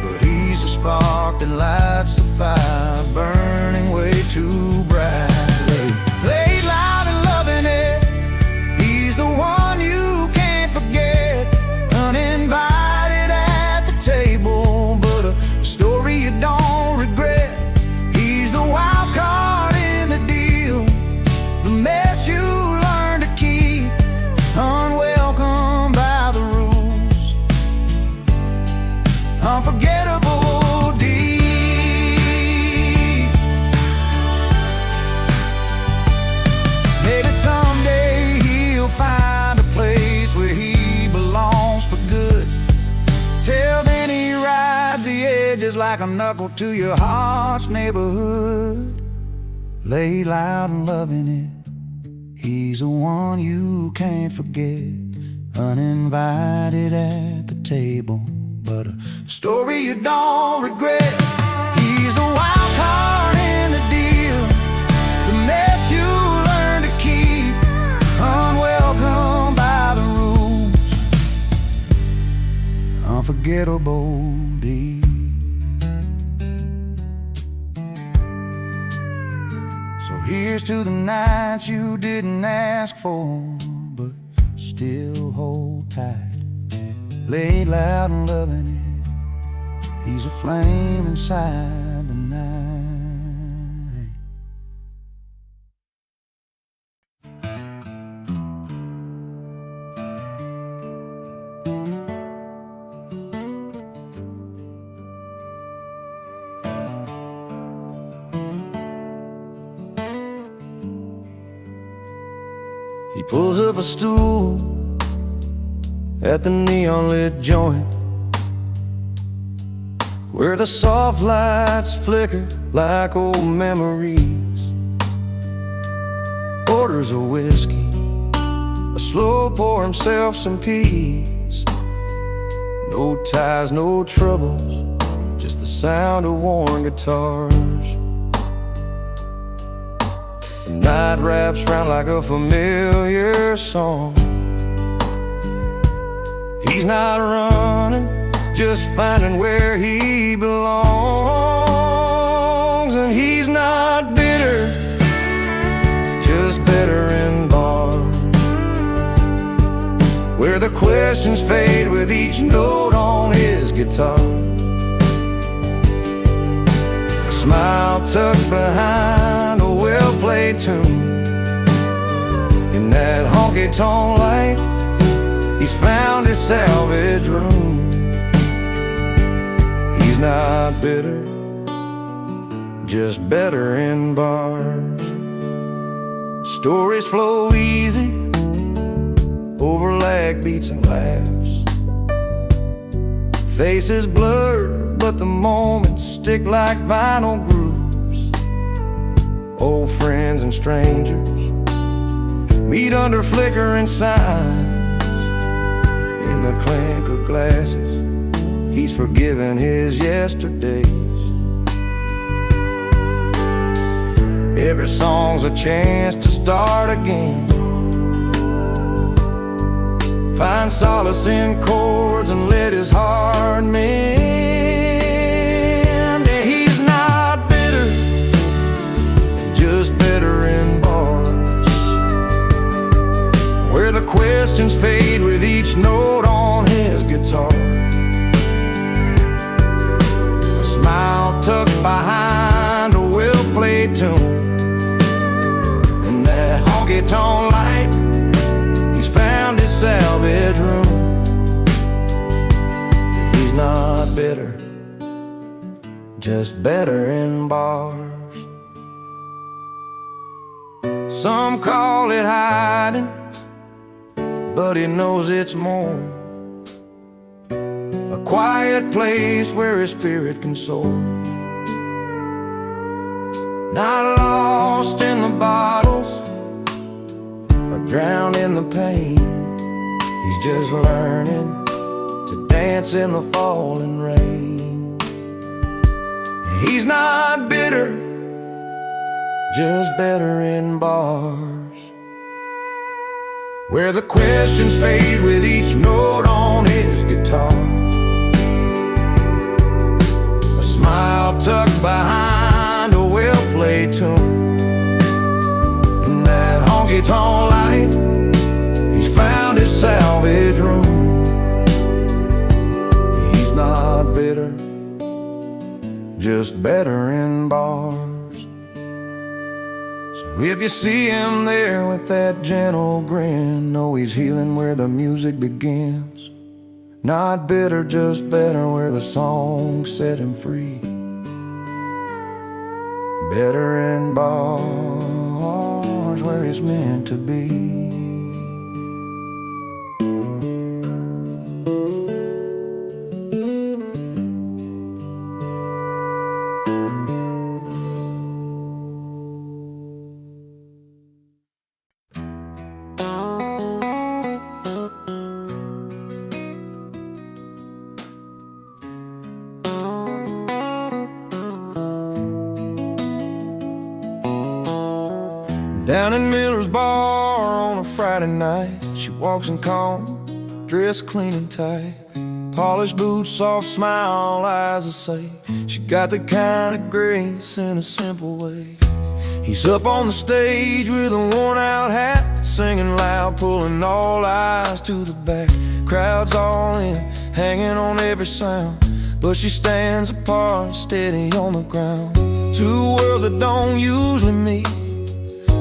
[SPEAKER 1] but he's the spark that lights the fire, burning way too brightly. Laid loud and loving it, he's the one you can't forget. Uninvited at the table, but a story you don't regret. He's the wild card in the deal, the mess you learn to keep, unwelcome by the rules, unforgettable deep. Maybe someday he'll find a place where he belongs for good. Till then he rides the edges like a knuckle to your heart's neighborhood. Lay loud and loving it, he's the one you can't forget. Uninvited at the table, but a story you don't regret. He's the wild card in the deal, the mess you learn to keep, unwelcome by the rules, unforgettable deep. So here's to the nights you didn't ask for, but still hold tight. Laid loud and loving it, he's a flame inside the night. He pulls up a stool at the neon lit joint, where the soft lights flicker like old memories. Orders a whiskey, a slow pour himself some peace. No ties, no troubles, just the sound of worn guitars. The night wraps round like a familiar song. He's not running, just finding where he belongs. And he's not bitter, just better in bars, where the questions fade with each note on his guitar. A smile tucked behind a well-played tune. In that honky-tonk light, he's found his salvage room. He's not bitter, just better in bars. Stories flow easy over lag beats and laughs. Faces blur, but the moments stick like vinyl grooves. Old friends and strangers meet under flickering signs. In the clink of glasses, he's forgiven his yesterdays. Every song's a chance to start again. Find solace in chords and let his heart mend. Yeah, he's not bitter, just better in bars, where the questions fade with each note on his guitar. A smile tucked behind a well-played tune. In that honky-tonk light, he's found his salvage room. He's not bitter, just better in bars. Some call it hiding, but he knows it's more. A quiet place where his spirit can soar. Not lost in the bottles or drowned in the pain. He's just learning to dance in the falling rain. He's not bitter, just better in bars, where the questions fade with each note on his guitar. A smile tucked behind a well-played tune. In that honky-tonk light, he's found his salvage room. He's not bitter, just better in bars. So if you see him there with that gentle grin, know he's healing where the music begins. Not bitter, just better, where the song set him free. Better in bars, where he's meant to be. Down in Miller's bar on a Friday night, she walks in calm, dressed clean and tight. Polished boots, soft smile, eyes that say she got the kind of grace in a simple way. He's up on the stage with a worn-out hat, singing loud, pulling all eyes to the back. Crowd's all in, hanging on every sound, but she stands apart, steady on the ground. Two worlds that don't usually meet,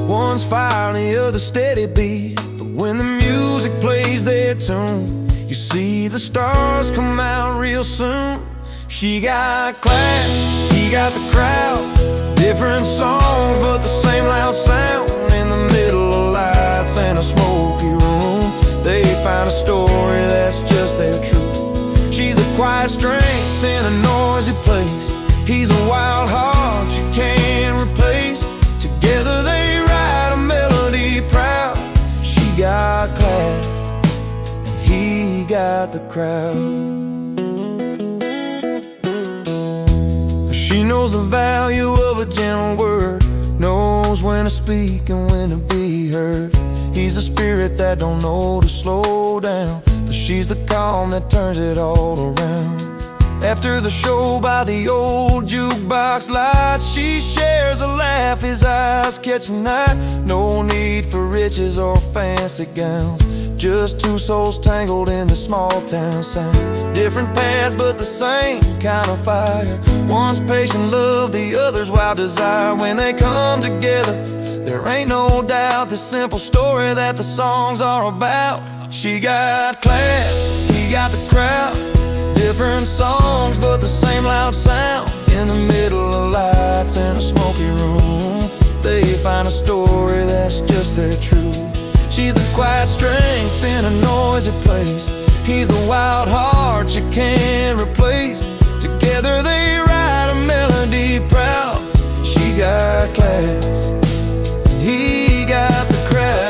[SPEAKER 1] one's fire and the other steady beat. But when the music plays their tune, you see the stars come out real soon. She got class, he got the crowd, different songs but the same loud sound. In the middle of lights and a smoky room, they find a story that's just their truth. She's a quiet strength in a noisy place. He's a wild heart you can't replace. Together they write a melody proud. She got class, and he got the crowd. She knows the value of a gentle word, knows when to speak and when to be heard. He's a spirit that don't know to slow down, but she's the calm that turns it all around. After the show by the old jukebox lights, she shares a laugh, his eyes catch the night. No need for riches or fancy gowns, just two souls tangled in the small town sound. Different paths but the same kind of fire. One's patient love, the other's wild desire. When they come together, there ain't no doubt the simple story that the songs are about. She got class, he got the crowd. Different songs but the same loud sound. In the middle of lights in a smoky room, they find a story that's just their truth. She's the quiet strength in a noisy place. He's the wild heart you can't replace. Together they write a melody proud. She got class, and he got the crowd.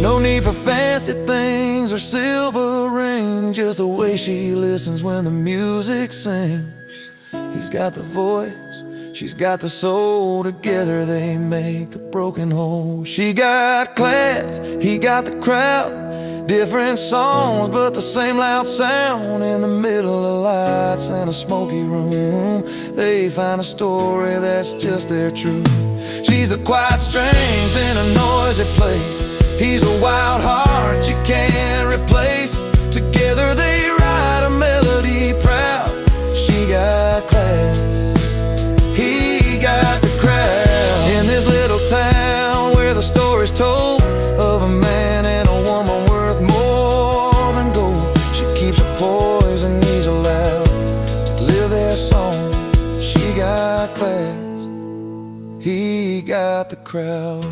[SPEAKER 1] No need for fancy things or silver rings, just the way she listens when the music sings. He's got the voice, she's got the soul. Together they make the broken whole. She got class, he got the crowd. Different songs but the same loud sound. In the middle of lights in a smoky room, they find a story that's just their truth. She's the quiet strength in a noisy place. He's a wild heart you can't replace. Together they write a melody proud. She got class, he got the crowd. In this little town where the story's told of a man and a woman worth more than gold, she keeps her poise and he's allowed to live their song. She got class, he got the crowd.